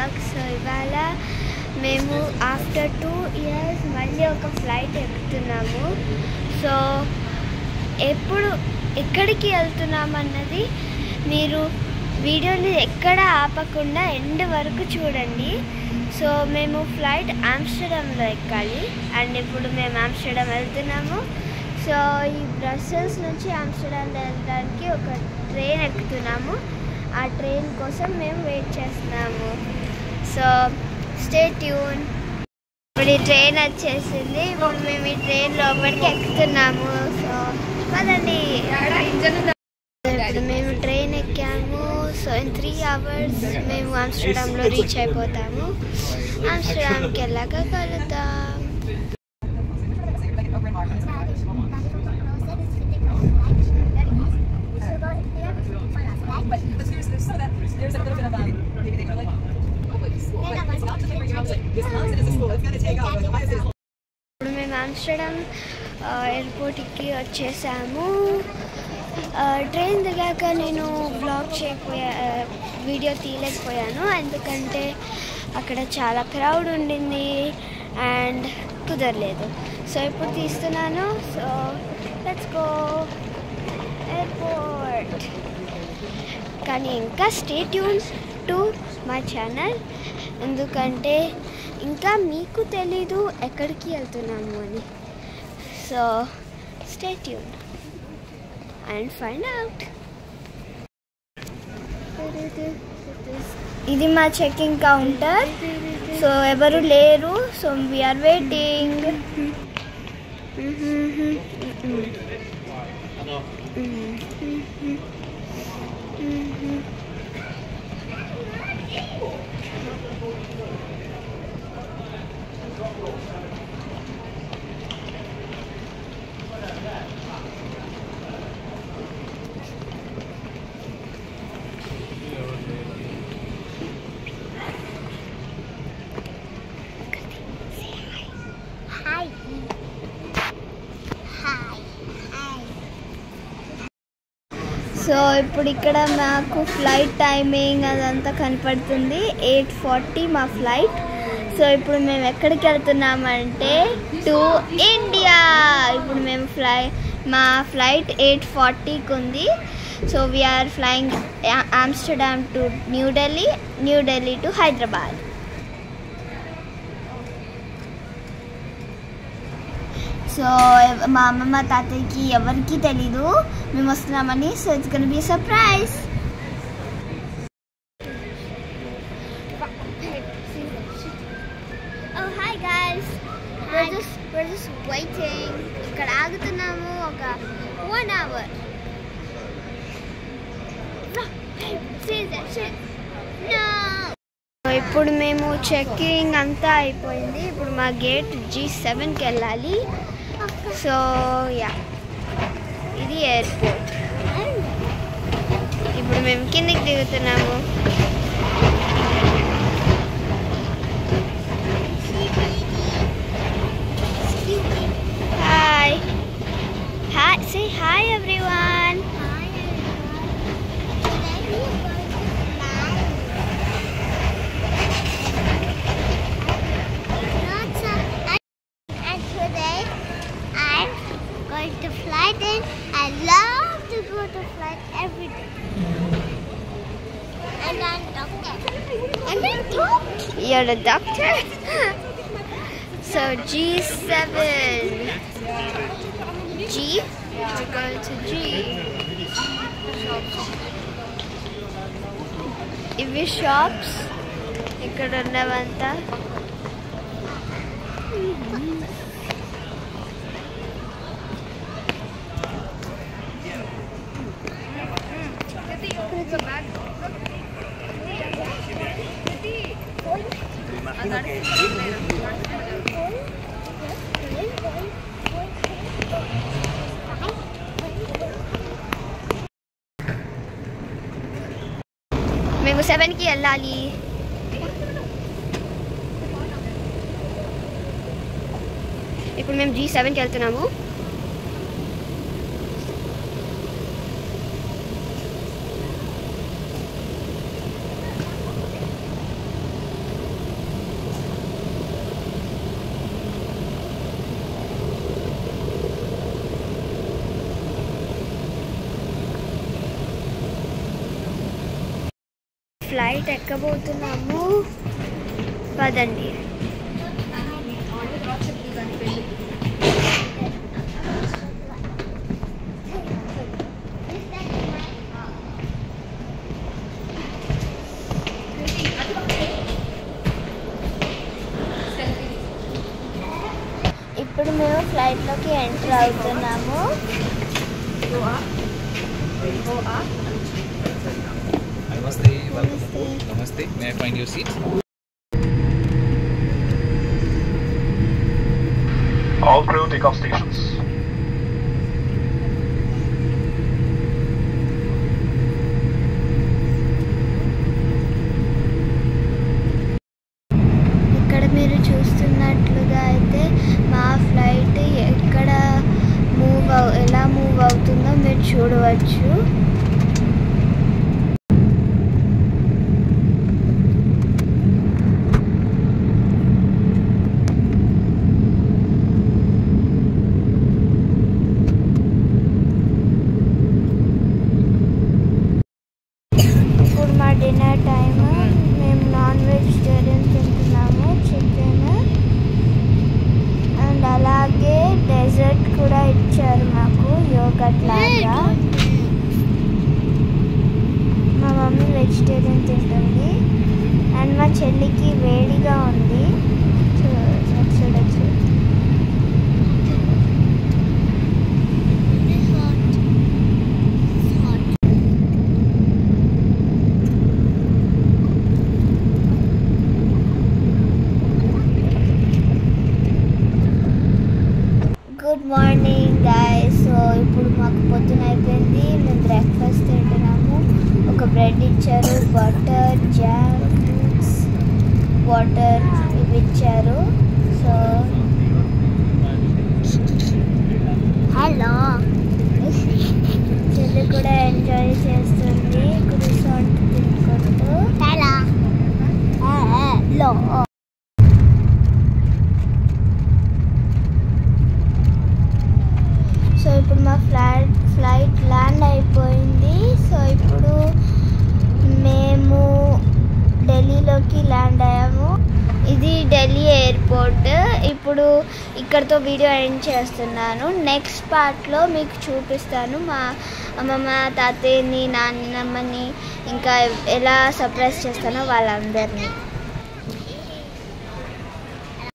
vlog. So ఇవాళ మేము after 2 years మళ్ళీ ఒక ఫ్లైట్ ఎక్కుతున్నాము. సో ఎక్కడికి వెళ్తున్నాము అన్నది మీరు వీడియోని ఎక్కడ ఆపకుండా ఎండ్ వరకు చూడండి. సో మేము ఫ్లైట్ ఆమ్స్టర్డామ్లో ఎక్కాలి అండ్ ఇప్పుడు మేము ఆమ్స్టర్డామ్ వెళ్తున్నాము. సో ఈ బ్రసెల్స్ నుంచి ఆమ్స్టర్డామ్ వెళ్ళడానికి ఒక ట్రైన్ ఎక్కుతున్నాము. ఆ ట్రైన్ కోసం మేము వెయిట్ చేస్తున్నాము. So stay tune. ఇప్పుడు ఈ ట్రైన్ వచ్చేసింది. ఇప్పుడు మేము ఈ ట్రైన్ లోపలికి ఎక్కుతున్నాము. సో పదండి. ఇప్పుడు మేము ట్రైన్ ఎక్కాము. సో ఇన్ 3 hours మేము ఆమ్స్టర్డామ్లో రీచ్ అయిపోతాము. ఆమ్స్టర్డామ్కి వెళ్ళాక కలుద్దాం. ఇప్పుడు మేము ఆమ్స్టర్డామ్ ఎయిర్పోర్ట్కి వచ్చేసాము. ట్రైన్ దిగాక నేను బ్లాగ్ వీడియో తీయలేకపోయాను ఎందుకంటే అక్కడ చాలా క్రౌడ్ ఉండింది అండ్ కుదరలేదు. సో ఇప్పుడు తీస్తున్నాను. So let's go airport. కానీ ఇంకా stay tune to my channel ఎందుకంటే ఇంకా మీకు తెలీదు ఎక్కడికి వెళ్తున్నాము అని. So stay tune and find out. ఇది మా చెకింగ్ కౌంటర్. సో ఎవరు లేరు. So we are waiting. సో ఇప్పుడు ఇక్కడ మాకు ఫ్లైట్ టైమింగ్ అదంతా కనపడుతుంది. 8:40 మా ఫ్లైట్. సో ఇప్పుడు మేము ఎక్కడికి వెళ్తున్నామంటే టు ఇండియా. ఇప్పుడు మేము మా ఫ్లైట్ 8:40కి ఉంది. So we're flying Amsterdam to New Delhi to Hyderabad. So మా అమ్మమ్మ తాతయ్యకి ఎవరికి తెలీదు మేము వస్తున్నామని. So it's gonna be a surprise. Oh hi guys, we're just waiting. ఇక్కడ ఆగుతున్నాము ఒక 1 hour. ఇప్పుడు మేము చెక్కింగ్ అంతా అయిపోయింది. ఇప్పుడు మా గేట్ G7కి వెళ్ళాలి. సో యా, ఇది ఎయిర్పోర్ట్. ఇప్పుడు మేము కిందకి దిగుతున్నాము. Hi hi, say hi everyone. To flight in. I love to go to flight every day. And I'm doctor. And I'm doctor. You're a doctor? So G7. G? We're going to G. Ivi shops. Ikkada unnavanta. మేము 7కి వెళ్ళాలి. ఇప్పుడు మేము G7కి వెళ్తున్నాము. Flight ఎక్కబోతున్నాము, పదండి. ఇప్పుడు మేము ఫ్లైట్లోకి enter అవుతున్నాము. Namaste, welcome. Namaste. May I find your seat? All crew take off stations. ఇక్కడ మీరు చూస్తున్నట్లుగా అయితే మా ఫ్లైట్ ఎలా మూవ్ అవుతుందో మీరు చూడవచ్చు. ఇప్పుడు మా డిన్నర్ టైమ్. మేము నాన్ వెజిటేరియన్ తింటున్నాము, చికెన్ అండ్ అలాగే డెజర్ట్ కూడా ఇచ్చారు మాకు, యోగర్ట్ లాగా. మా మమ్మీ వెజిటేరియన్ తింటుంది అండ్ మా చెల్లికి వేడిగా ఉంది, చూడచ్చు. Good morning guys. సో ఇప్పుడు మాకు పొద్దున అయిపోయింది, మేము బ్రేక్ఫాస్ట్ తింటున్నాము. ఒక బ్రెడ్ ఇచ్చారు, బటర్, జామ్, ఫ్రూట్స్, వాటర్ ఇవి ఇచ్చారు. సో హలో, చెల్లి కూడా ఎంజాయ్ చేస్తుంది క్రూసాంట్ తినుకుంటూ. హలో. సో ఇప్పుడు మా ఫ్లైట్ ల్యాండ్ అయిపోయింది. సో ఇప్పుడు మేము ఢిల్లీలోకి ల్యాండ్ అయ్యాము. ఇది ఢిల్లీ ఎయిర్పోర్ట్. ఇప్పుడు ఇక్కడతో వీడియో ఎండ్ చేస్తున్నాను. నెక్స్ట్ పార్ట్లో మీకు చూపిస్తాను మా అమ్మమ్మ, తాతయ్యని, నాన్నమ్మని, ఇంకా ఎలా సర్ప్రైజ్ చేస్తానో వాళ్ళందరినీ.